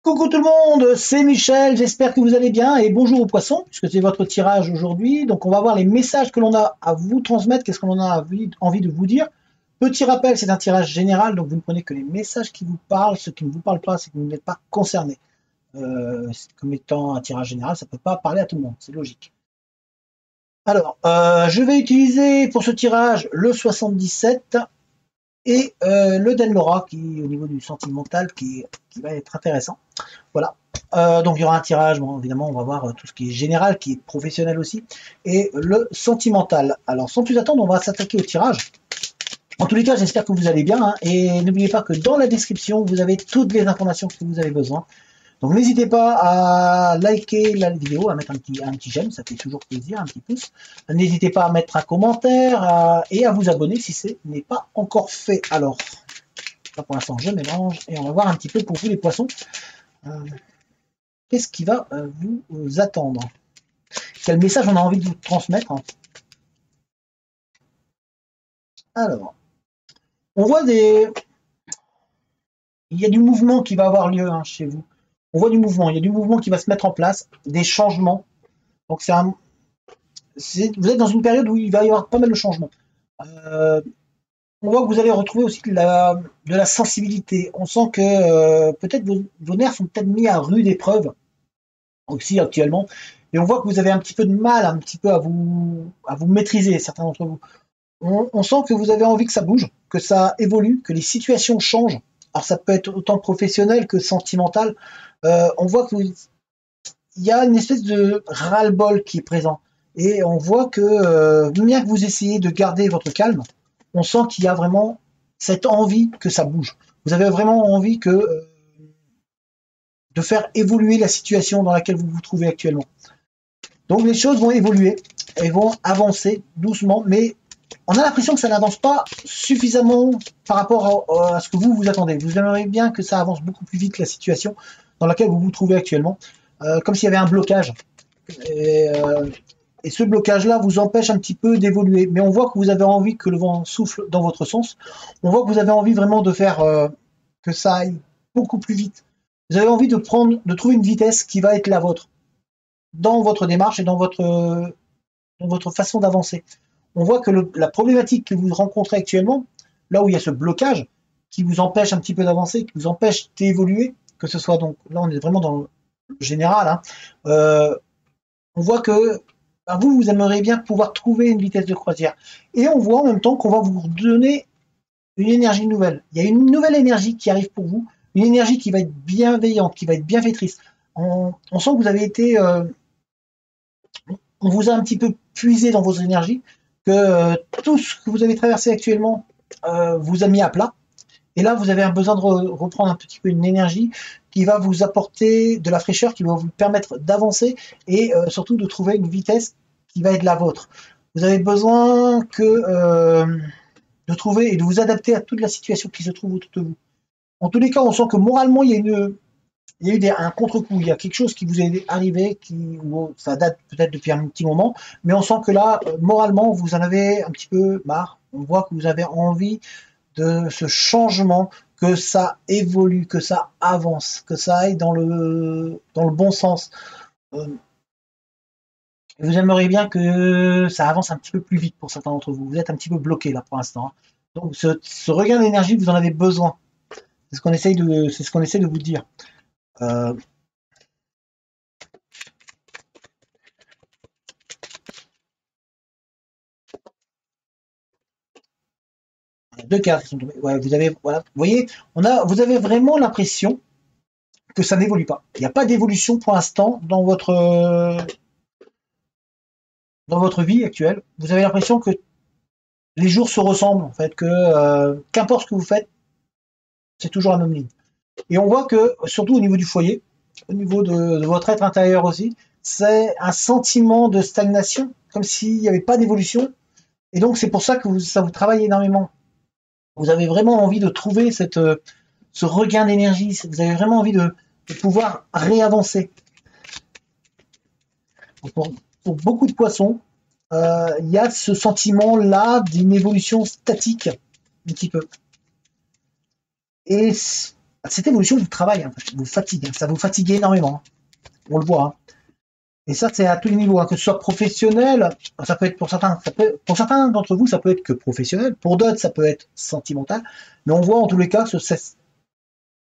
Coucou tout le monde, c'est Michel, j'espère que vous allez bien et bonjour aux poissons, puisque c'est votre tirage aujourd'hui. Donc on va voir les messages que l'on a à vous transmettre, qu'est-ce que l'on a envie de vous dire. Petit rappel, c'est un tirage général, donc vous ne prenez que les messages qui vous parlent, ceux qui ne vous parlent pas, c'est que vous n'êtes pas concerné. Comme étant un tirage général, ça ne peut pas parler à tout le monde, c'est logique. Alors, je vais utiliser pour ce tirage le 77 et le Denlora, qui au niveau du sentimental, qui va être intéressant. Voilà. Donc il y aura un tirage, bon, évidemment on va voir tout ce qui est général, qui est professionnel aussi, et le sentimental. Alors sans plus attendre, on va s'attaquer au tirage. En tous les cas, j'espère que vous allez bien, hein, et n'oubliez pas que dans la description, vous avez toutes les informations que vous avez besoin. Donc n'hésitez pas à liker la vidéo, à mettre un petit j'aime, ça fait toujours plaisir, un petit pouce. N'hésitez pas à mettre un commentaire et à vous abonner si ce n'est pas encore fait. Alors, là pour l'instant je mélange et on va voir un petit peu pour vous les poissons. Qu'est-ce qui va vous attendre? Quel message on a envie de vous transmettre? Alors, on voit il y a du mouvement qui va avoir lieu chez vous. On voit du mouvement, il y a du mouvement qui va se mettre en place, des changements. Donc vous êtes dans une période où il va y avoir pas mal de changements. On voit que vous allez retrouver aussi de la sensibilité. On sent que peut-être vos nerfs sont peut-être mis à rude épreuve aussi actuellement. Et on voit que vous avez un petit peu de mal, un petit peu à vous maîtriser, certains d'entre vous. On sent que vous avez envie que ça bouge, que ça évolue, que les situations changent. Alors ça peut être autant professionnel que sentimental. On voit qu'il y a une espèce de ras-le-bol qui est présent. Et on voit que bien que vous essayez de garder votre calme, on sent qu'il y a vraiment cette envie que ça bouge. Vous avez vraiment envie de faire évoluer la situation dans laquelle vous vous trouvez actuellement. Donc les choses vont évoluer, elles vont avancer doucement, mais on a l'impression que ça n'avance pas suffisamment par rapport à ce que vous attendez. Vous aimeriez bien que ça avance beaucoup plus vite la situation dans laquelle vous vous trouvez actuellement, comme s'il y avait un blocage. Et ce blocage-là vous empêche un petit peu d'évoluer. Mais on voit que vous avez envie que le vent souffle dans votre sens. On voit que vous avez envie vraiment de faire que ça aille beaucoup plus vite. Vous avez envie de trouver une vitesse qui va être la vôtre dans votre démarche et dans votre façon d'avancer. On voit que la problématique que vous rencontrez actuellement, là où il y a ce blocage qui vous empêche un petit peu d'avancer, qui vous empêche d'évoluer, que ce soit donc, là on est vraiment dans le général, hein, on voit que vous aimeriez bien pouvoir trouver une vitesse de croisière. Et on voit en même temps qu'on va vous donner une énergie nouvelle. Il y a une nouvelle énergie qui arrive pour vous, une énergie qui va être bienveillante, qui va être bienfaitrice. On sent que vous avez été... on vous a un petit peu puisé dans vos énergies, que tout ce que vous avez traversé actuellement vous a mis à plat. Et là, vous avez un besoin de reprendre un petit peu une énergie qui va vous apporter de la fraîcheur, qui va vous permettre d'avancer et surtout de trouver une vitesse qui va être la vôtre. Vous avez besoin de trouver et de vous adapter à toute la situation qui se trouve autour de vous. En tous les cas, on sent que moralement, il y a eu un contre-coup, il y a quelque chose qui vous est arrivé, ça date peut-être depuis un petit moment, mais on sent que là, moralement, vous en avez un petit peu marre. On voit que vous avez envie de ce changement, que ça évolue, que ça avance, que ça aille dans le bon sens. Vous aimeriez bien que ça avance un petit peu plus vite pour certains d'entre vous. Vous êtes un petit peu bloqué là pour l'instant. Donc ce regain d'énergie, vous en avez besoin. C'est ce qu'on essaie de vous dire. Deux cartes qui sont tombées. Ouais, voilà, vous voyez, vous avez vraiment l'impression que ça n'évolue pas. Il n'y a pas d'évolution pour l'instant dans votre vie actuelle. Vous avez l'impression que les jours se ressemblent, en fait, que qu'importe ce que vous faites, c'est toujours la même ligne. Et on voit que, surtout au niveau du foyer, au niveau de votre être intérieur aussi, c'est un sentiment de stagnation, comme s'il n'y avait pas d'évolution. Et donc, c'est pour ça que ça vous travaille énormément. Vous avez vraiment envie de trouver ce regain d'énergie. Vous avez vraiment envie de pouvoir réavancer. Pour beaucoup de poissons, il y a ce sentiment-là d'une évolution statique, un petit peu. Et cette évolution vous travaille, hein, vous fatigue, hein, ça vous fatigue énormément, hein, on le voit. Hein. Et ça, c'est à tous les niveaux, hein, que ce soit professionnel, ça peut être pour certains, pour certains d'entre vous, ça peut être que professionnel, pour d'autres, ça peut être sentimental, mais on voit en tous les cas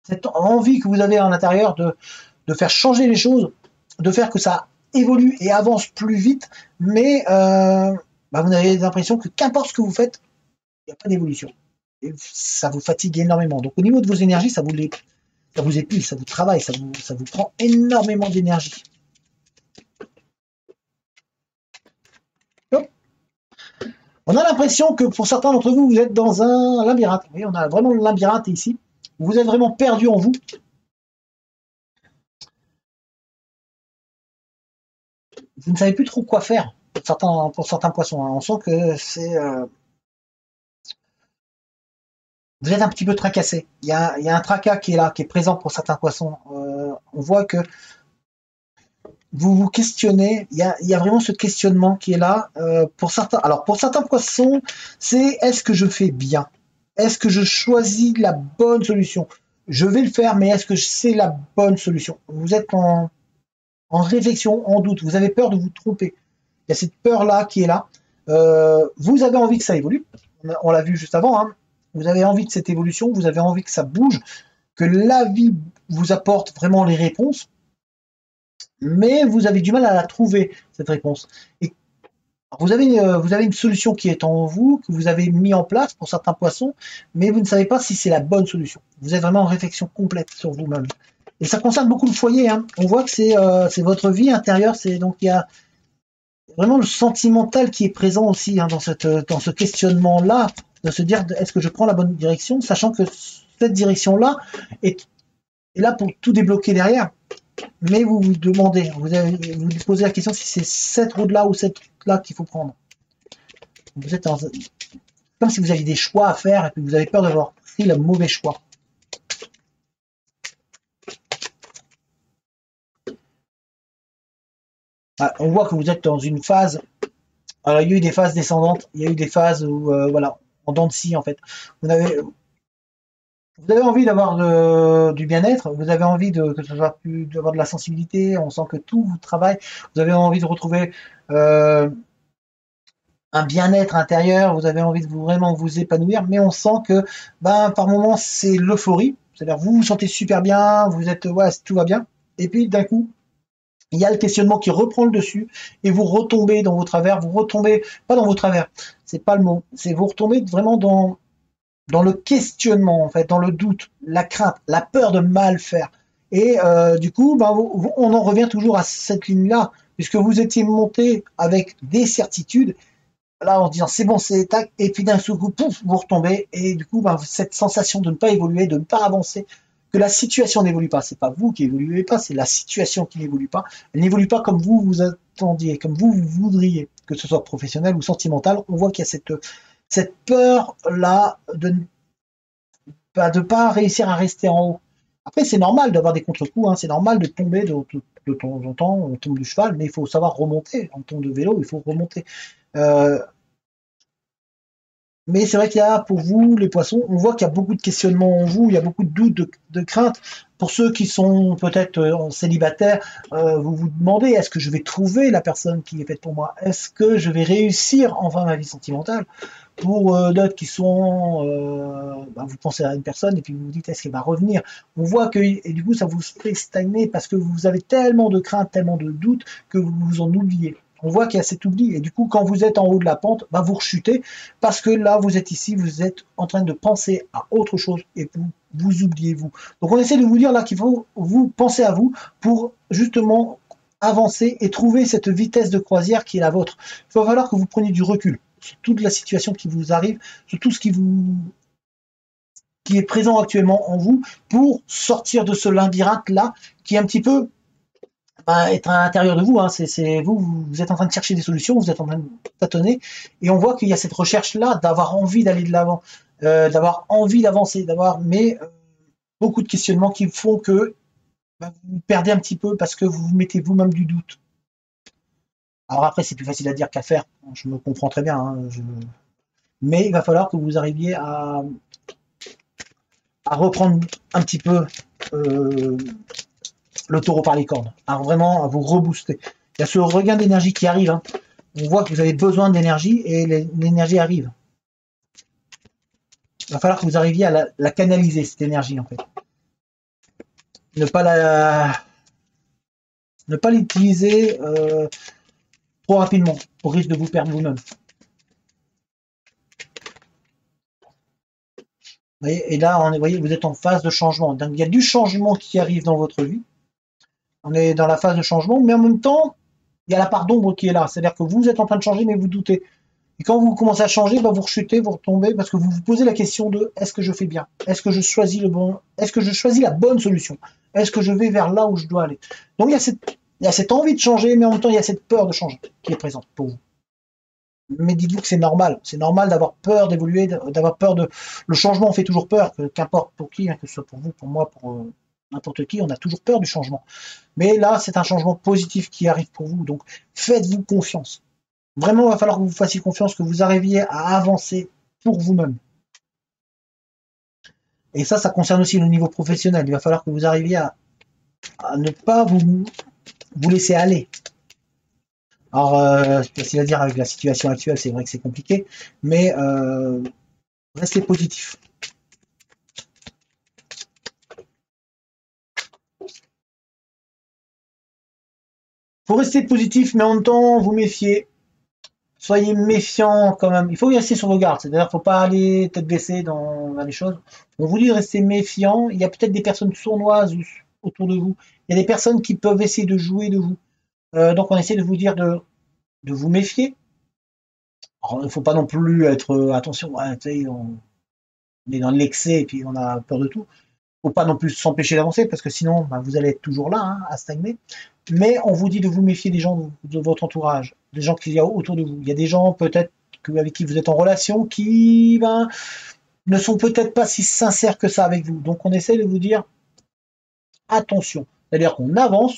cette envie que vous avez à l'intérieur de faire changer les choses, de faire que ça évolue et avance plus vite, mais vous avez l'impression que qu'importe ce que vous faites, il n'y a pas d'évolution. Et ça vous fatigue énormément. Donc au niveau de vos énergies, ça vous épuise, ça vous travaille, ça vous prend énormément d'énergie. On a l'impression que pour certains d'entre vous, vous êtes dans un labyrinthe. Vous voyez, on a vraiment le labyrinthe ici. Vous êtes vraiment perdu en vous. Vous ne savez plus trop quoi faire pour certains poissons. Hein. On sent que c'est... vous êtes un petit peu tracassé. Il y a un tracas qui est là, qui est présent pour certains poissons. On voit que vous vous questionnez, il y a vraiment ce questionnement qui est là. Pour certains poissons, c'est est-ce que je fais bien? Est-ce que je choisis la bonne solution? Je vais le faire, mais est-ce que c'est la bonne solution? Vous êtes en réflexion, en doute, vous avez peur de vous tromper. Il y a cette peur-là qui est là. Vous avez envie que ça évolue, on l'a vu juste avant, hein. Vous avez envie de cette évolution, vous avez envie que ça bouge, que la vie vous apporte vraiment les réponses, mais vous avez du mal à la trouver, cette réponse. Et vous avez une solution qui est en vous, que vous avez mis en place pour certains poissons, mais vous ne savez pas si c'est la bonne solution. Vous êtes vraiment en réflexion complète sur vous-même. Et ça concerne beaucoup le foyer. Hein. On voit que c'est votre vie intérieure. Donc il y a vraiment le sentimental qui est présent aussi hein, dans ce questionnement-là, de se dire est-ce que je prends la bonne direction, sachant que cette direction-là est là pour tout débloquer derrière. Mais vous vous demandez, vous posez la question si c'est cette route-là ou cette route-là qu'il faut prendre. Vous êtes comme si vous aviez des choix à faire et que vous avez peur d'avoir pris le mauvais choix. Ah, on voit que vous êtes dans une phase. Alors, il y a eu des phases descendantes, il y a eu des phases où, voilà, en dents de scie en fait. Vous avez envie d'avoir du bien-être, vous avez envie que ce soit plus d'avoir de la sensibilité, on sent que tout vous travaille, vous avez envie de retrouver un bien-être intérieur, vous avez envie de vraiment vous épanouir, mais on sent que par moments c'est l'euphorie, c'est-à-dire vous vous sentez super bien, vous êtes ouais, tout va bien, et puis d'un coup il y a le questionnement qui reprend le dessus et vous retombez dans vos travers, vous retombez pas dans vos travers, c'est pas le mot, c'est vous retombez vraiment dans le questionnement, en fait, dans le doute, la crainte, la peur de mal faire. Et du coup, on en revient toujours à cette ligne-là, puisque vous étiez monté avec des certitudes, là en disant c'est bon, c'est tac, et puis d'un seul coup, pouf, vous retombez, et du coup, cette sensation de ne pas évoluer, de ne pas avancer, que la situation n'évolue pas, c'est pas vous qui évoluez pas, c'est la situation qui n'évolue pas, elle n'évolue pas comme vous attendiez, comme vous voudriez, que ce soit professionnel ou sentimental, on voit qu'il y a cette peur-là de ne pas réussir à rester en haut. Après, c'est normal d'avoir des contre-coups, hein, c'est normal de tomber de temps en temps, on tombe du cheval, mais il faut savoir remonter. On tombe de vélo, il faut remonter. Mais c'est vrai qu'il y a, pour vous, les poissons, on voit qu'il y a beaucoup de questionnements en vous, il y a beaucoup de doutes, de craintes. Pour ceux qui sont peut-être célibataires, vous vous demandez, est-ce que je vais trouver la personne qui est faite pour moi? Est-ce que je vais réussir enfin ma vie sentimentale? Pour d'autres qui sont, vous pensez à une personne et puis vous vous dites, est-ce qu'elle va revenir? On voit que, et du coup, ça vous fait stagner parce que vous avez tellement de craintes, tellement de doutes que vous vous en oubliez. On voit qu'il y a cet oubli et du coup quand vous êtes en haut de la pente, vous rechutez parce que là vous êtes ici, vous êtes en train de penser à autre chose et vous oubliez vous. Donc on essaie de vous dire là qu'il faut vous penser à vous pour justement avancer et trouver cette vitesse de croisière qui est la vôtre. Il va falloir que vous preniez du recul sur toute la situation qui vous arrive, sur tout ce qui est présent actuellement en vous pour sortir de ce labyrinthe là qui est un petit peu être à l'intérieur de vous, hein. C'est vous êtes en train de chercher des solutions, vous êtes en train de tâtonner, et on voit qu'il y a cette recherche-là d'avoir envie d'aller de l'avant, d'avoir envie d'avancer, mais beaucoup de questionnements qui font que vous perdez un petit peu parce que vous vous mettez vous-même du doute. Alors après, c'est plus facile à dire qu'à faire, je me comprends très bien, hein, mais il va falloir que vous arriviez à à reprendre un petit peu le taureau par les cornes, vraiment à vous rebooster. Il y a ce regain d'énergie qui arrive, hein. On voit que vous avez besoin d'énergie et l'énergie arrive. Il va falloir que vous arriviez à la canaliser, cette énergie, en fait. Ne pas l'utiliser trop rapidement, au risque de vous perdre vous-même. Et là, vous voyez, vous êtes en phase de changement. Donc, il y a du changement qui arrive dans votre vie. On est dans la phase de changement, mais en même temps, il y a la part d'ombre qui est là. C'est-à-dire que vous êtes en train de changer, mais vous doutez. Et quand vous commencez à changer, bah, vous rechutez, vous retombez, parce que vous vous posez la question de est-ce que je fais bien? Est-ce que je choisis est-ce que je choisis la bonne solution? Est-ce que je vais vers là où je dois aller? Donc il y a cette envie de changer, mais en même temps, il y a cette peur de changer qui est présente pour vous. Mais dites-vous que c'est normal. C'est normal d'avoir peur d'évoluer, d'avoir peur de... Le changement fait toujours peur, qu'importe pour qui, hein, que ce soit pour vous, pour moi, pour n'importe qui, on a toujours peur du changement. Mais là, c'est un changement positif qui arrive pour vous, donc faites-vous confiance. Vraiment, il va falloir que vous fassiez confiance, que vous arriviez à avancer pour vous-même. Et ça concerne aussi le niveau professionnel. Il va falloir que vous arriviez à ne pas vous laisser aller. Alors, c'est facile à dire avec la situation actuelle, c'est vrai que c'est compliqué, mais restez positif. Faut rester positif, mais en même temps, vous méfier. Soyez méfiant quand même. Il faut rester sur vos gardes. C'est-à-dire, faut pas aller tête baissée dans les choses. On vous dit de rester méfiant. Il y a peut-être des personnes sournoises autour de vous. Il y a des personnes qui peuvent essayer de jouer de vous. Donc, on essaie de vous dire de vous méfier. Alors, il ne faut pas non plus être attention. Ouais, on est dans l'excès et puis on a peur de tout. Il ne faut pas non plus s'empêcher d'avancer parce que sinon, bah, vous allez être toujours là, hein, à stagner. Mais on vous dit de vous méfier des gens de votre entourage, des gens qu'il y a autour de vous. Il y a des gens peut-être avec qui vous êtes en relation qui ne sont peut-être pas si sincères que ça avec vous. Donc on essaie de vous dire attention. C'est-à-dire qu'on avance,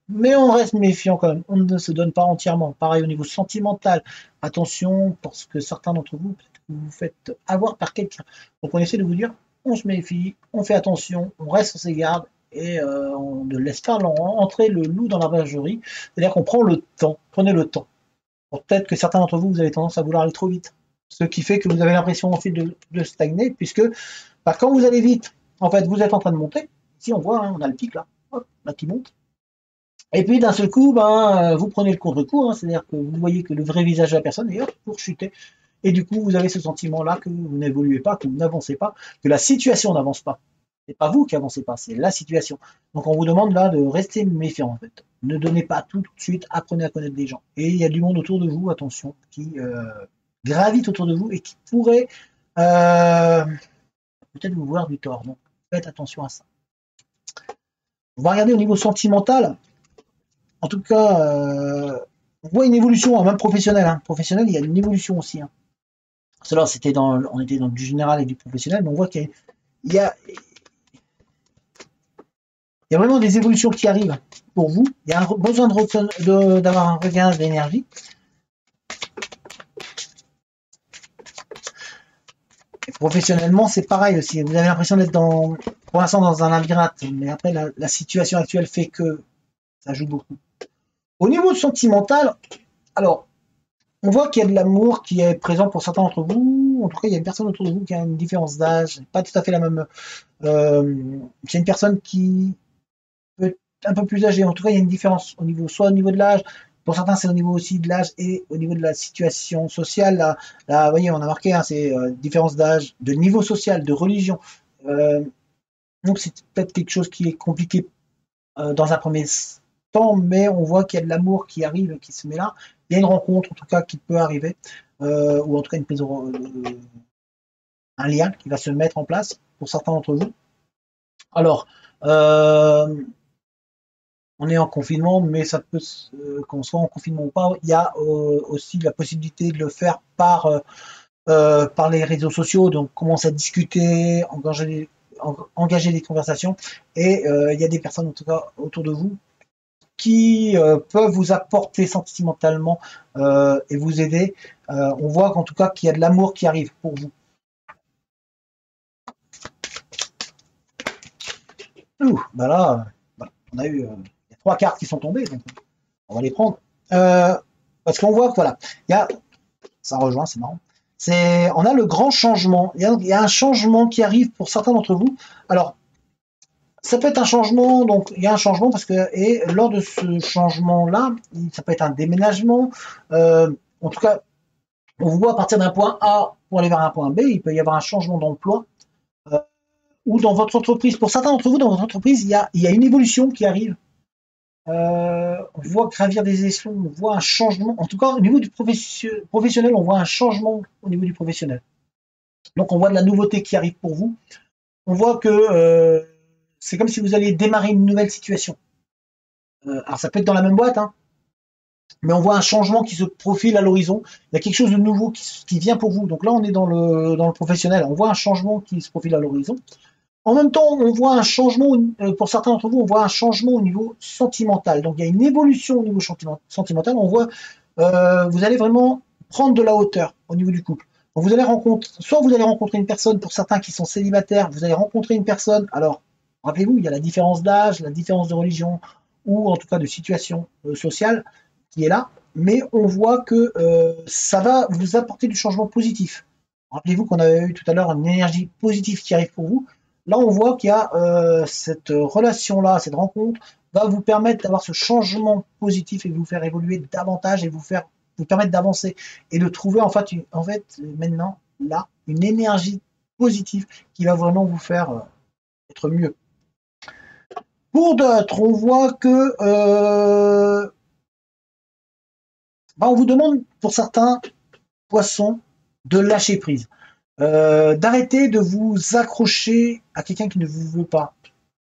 mais on reste méfiant quand même. On ne se donne pas entièrement. Pareil au niveau sentimental. Attention, parce que certains d'entre vous, peut-être que vous vous faites avoir par quelqu'un. Donc on essaie de vous dire, on se méfie, on fait attention, on reste sur ses gardes et on ne laisse pas entrer le loup dans la bergerie. C'est-à-dire qu'on prend le temps. Prenez le temps. Peut-être que certains d'entre vous, vous avez tendance à vouloir aller trop vite. Ce qui fait que vous avez l'impression ensuite de stagner, puisque bah, quand vous allez vite, en fait, vous êtes en train de monter. Ici, on voit, hein, on a le pic là, hop, là qui monte. Et puis d'un seul coup, vous prenez le contre-coup, hein, c'est-à-dire que vous voyez que le vrai visage de la personne, et hop, vous rechutez. Et du coup, vous avez ce sentiment-là que vous n'évoluez pas, que vous n'avancez pas, que la situation n'avance pas. C'est pas vous qui avancez pas, c'est la situation. Donc on vous demande là de rester méfiant en fait. Ne donnez pas tout de suite, apprenez à connaître des gens. Et il y a du monde autour de vous, attention, qui gravite autour de vous et qui pourrait peut-être vous voir du tort. Donc faites attention à ça. On va regarder au niveau sentimental. En tout cas, on voit une évolution, hein, même professionnelle. Hein. Professionnel, il y a une évolution aussi. Hein. Cela, on était dans du général et du professionnel, mais on voit qu'il y a vraiment des évolutions qui arrivent pour vous. Il y a besoin d'avoir un regain d'énergie. Et professionnellement, c'est pareil aussi. Vous avez l'impression d'être pour l'instant dans un labyrinthe, mais après, la situation actuelle fait que ça joue beaucoup. Au niveau sentimental, alors, on voit qu'il y a de l'amour qui est présent pour certains d'entre vous. En tout cas, il y a une personne autour de vous qui a une différence d'âge, pas tout à fait la même. C'est une personne qui peut être un peu plus âgée. En tout cas, il y a une différence soit au niveau de l'âge. Pour certains, c'est au niveau aussi de l'âge et au niveau de la situation sociale. Là vous voyez, on a marqué, hein, c'est différence d'âge, de niveau social, de religion. Donc, c'est peut-être quelque chose qui est compliqué dans un premier temps, mais on voit qu'il y a de l'amour qui arrive, qui se met là. Il y a une rencontre, en tout cas, qui peut arriver, ou en tout cas une prise un lien qui va se mettre en place pour certains d'entre vous. Alors, on est en confinement, mais ça peut, qu'on soit en confinement ou pas, il y a aussi la possibilité de le faire par les réseaux sociaux, donc commencer à discuter, engager des conversations, et il y a des personnes, en tout cas, autour de vous, qui peuvent vous apporter sentimentalement et vous aider. On voit qu'en tout cas qu'il y a de l'amour qui arrive pour vous. Bah là, voilà, on a eu il y a 3 cartes qui sont tombées, donc on va les prendre. Parce qu'on voit que voilà, il y a, ça rejoint, c'est marrant. On a le grand changement. Il y a un changement qui arrive pour certains d'entre vous. Alors, ça peut être un changement, donc il y a un changement parce que, et lors de ce changement-là, ça peut être un déménagement. En tout cas, on voit à partir d'un point A pour aller vers un point B, il peut y avoir un changement d'emploi. Ou dans votre entreprise, pour certains d'entre vous, dans votre entreprise, il y a une évolution qui arrive. On voit gravir des échelons, on voit un changement. En tout cas, au niveau du professionnel, on voit un changement au niveau du professionnel. Donc, on voit de la nouveauté qui arrive pour vous. On voit que c'est comme si vous alliez démarrer une nouvelle situation. Alors, ça peut être dans la même boîte, hein, mais on voit un changement qui se profile à l'horizon. Il y a quelque chose de nouveau qui vient pour vous. Donc là, on est dans le professionnel. On voit un changement qui se profile à l'horizon. En même temps, on voit un changement, pour certains d'entre vous, on voit un changement au niveau sentimental. Donc, il y a une évolution au niveau sentimental. On voit, vous allez vraiment prendre de la hauteur au niveau du couple. Donc, soit vous allez rencontrer une personne, pour certains qui sont célibataires, vous allez rencontrer une personne. Alors, rappelez-vous, il y a la différence d'âge, la différence de religion, ou en tout cas de situation sociale qui est là. Mais on voit que ça va vous apporter du changement positif. Rappelez-vous qu'on avait eu tout à l'heure une énergie positive qui arrive pour vous. Là, on voit qu'il y a cette relation-là, cette rencontre, va vous permettre d'avoir ce changement positif et vous faire évoluer davantage et vous permettre d'avancer et de trouver en fait maintenant là une énergie positive qui va vraiment vous faire être mieux. Pour d'autres, on voit que on vous demande pour certains poissons de lâcher prise. D'arrêter de vous accrocher à quelqu'un qui ne vous veut pas,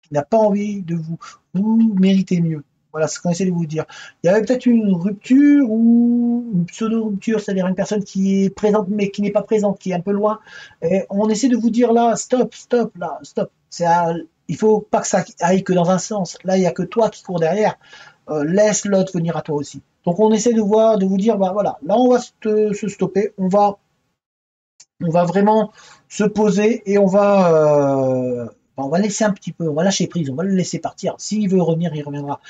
qui n'a pas envie de vous. Vous méritez mieux. Voilà ce qu'on essaie de vous dire. Il y avait peut-être une rupture ou une pseudo-rupture, c'est-à-dire une personne qui est présente mais qui n'est pas présente, qui est un peu loin. Et on essaie de vous dire là, stop, là, stop. Il faut pas que ça aille que dans un sens. Là, il n'y a que toi qui cours derrière. Laisse l'autre venir à toi aussi. Donc on essaie de vous dire, bah voilà, là on va se stopper, on va vraiment se poser et on va laisser un petit peu, on va lâcher prise, on va le laisser partir. S'il veut revenir, il reviendra.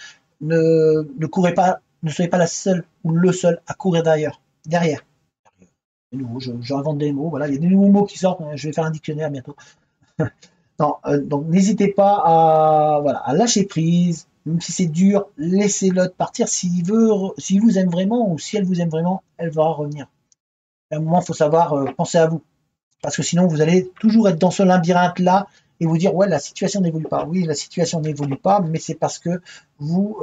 Ne courez pas, ne soyez pas la seule ou le seul à courir derrière. J'invente des mots, voilà, il y a des nouveaux mots qui sortent, je vais faire un dictionnaire bientôt. Non, donc n'hésitez pas à lâcher prise, même si c'est dur, laissez l'autre partir. S'il vous aime vraiment ou si elle vous aime vraiment, elle va revenir. À un moment, il faut savoir penser à vous. Parce que sinon, vous allez toujours être dans ce labyrinthe-là et vous dire, ouais, la situation n'évolue pas. Oui, la situation n'évolue pas, mais c'est parce que vous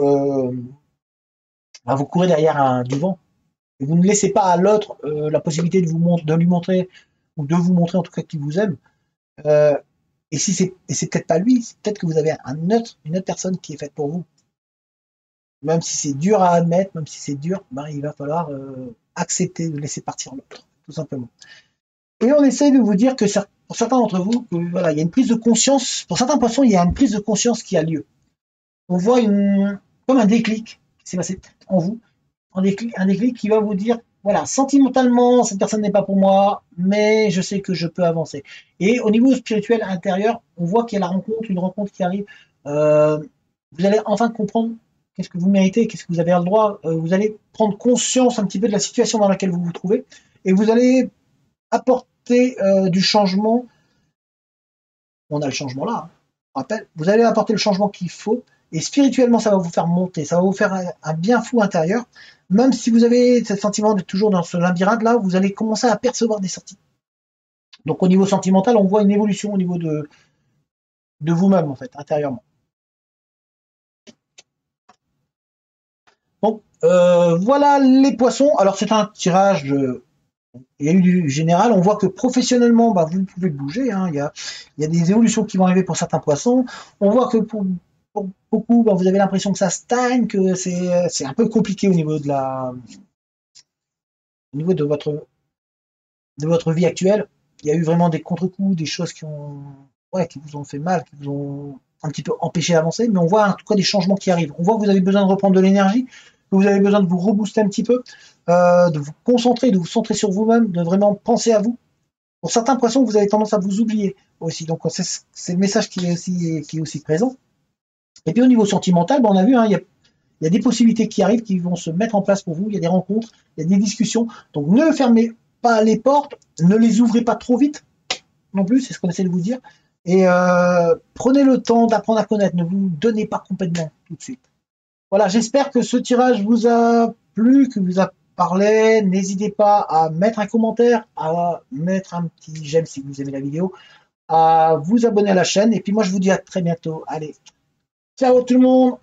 courez derrière du vent. Et vous ne laissez pas à l'autre la possibilité de lui montrer, ou de vous montrer en tout cas qu'il vous aime. Et c'est peut-être pas lui, c'est peut-être que vous avez une autre personne qui est faite pour vous. Même si c'est dur à admettre, même si c'est dur, il va falloir accepter de laisser partir l'autre, tout simplement. Et on essaye de vous dire que pour certains d'entre vous, voilà, il y a une prise de conscience. Pour certains poissons, il y a une prise de conscience qui a lieu. On voit comme un déclic qui s'est passé en vous, un déclic qui va vous dire, voilà, sentimentalement, cette personne n'est pas pour moi, mais je sais que je peux avancer. Et au niveau spirituel intérieur, on voit qu'il y a une rencontre qui arrive. Vous allez enfin comprendre qu'est-ce que vous méritez, qu'est-ce que vous avez le droit. Vous allez prendre conscience un petit peu de la situation dans laquelle vous vous trouvez, et vous allez apporter du changement. On a le changement là, hein. Rappel, vous allez apporter le changement qu'il faut, et spirituellement ça va vous faire monter, ça va vous faire un bien fou intérieur. Même si vous avez ce sentiment d'être toujours dans ce labyrinthe là, vous allez commencer à percevoir des sorties. Donc au niveau sentimental, on voit une évolution au niveau de vous-même en fait, intérieurement. Donc voilà les poissons. Alors c'est un tirage il y a eu du général, on voit que professionnellement, vous pouvez bouger, hein. Il y a des évolutions qui vont arriver pour certains poissons. On voit que pour beaucoup, vous avez l'impression que ça stagne, que c'est un peu compliqué au niveau de votre vie actuelle. Il y a eu vraiment des contre-coups, des choses qui vous ont fait mal, qui vous ont un petit peu empêché d'avancer, mais on voit en tout cas des changements qui arrivent. On voit que vous avez besoin de reprendre de l'énergie, que vous avez besoin de vous rebooster un petit peu, de vous concentrer, de vous centrer sur vous-même, de vraiment penser à vous. Pour certains poissons, vous avez tendance à vous oublier aussi. Donc c'est le message qui est aussi présent. Et puis au niveau sentimental, on a vu, hein, il y a des possibilités qui arrivent, qui vont se mettre en place pour vous. Il y a des rencontres, il y a des discussions. Donc ne fermez pas les portes, ne les ouvrez pas trop vite non plus, c'est ce qu'on essaie de vous dire. Et prenez le temps d'apprendre à connaître, ne vous donnez pas complètement tout de suite. Voilà, j'espère que ce tirage vous a plu, que vous a parlé. N'hésitez pas à mettre un commentaire, à mettre un petit j'aime si vous aimez la vidéo, à vous abonner à la chaîne. Et puis moi, je vous dis à très bientôt. Allez, ciao tout le monde!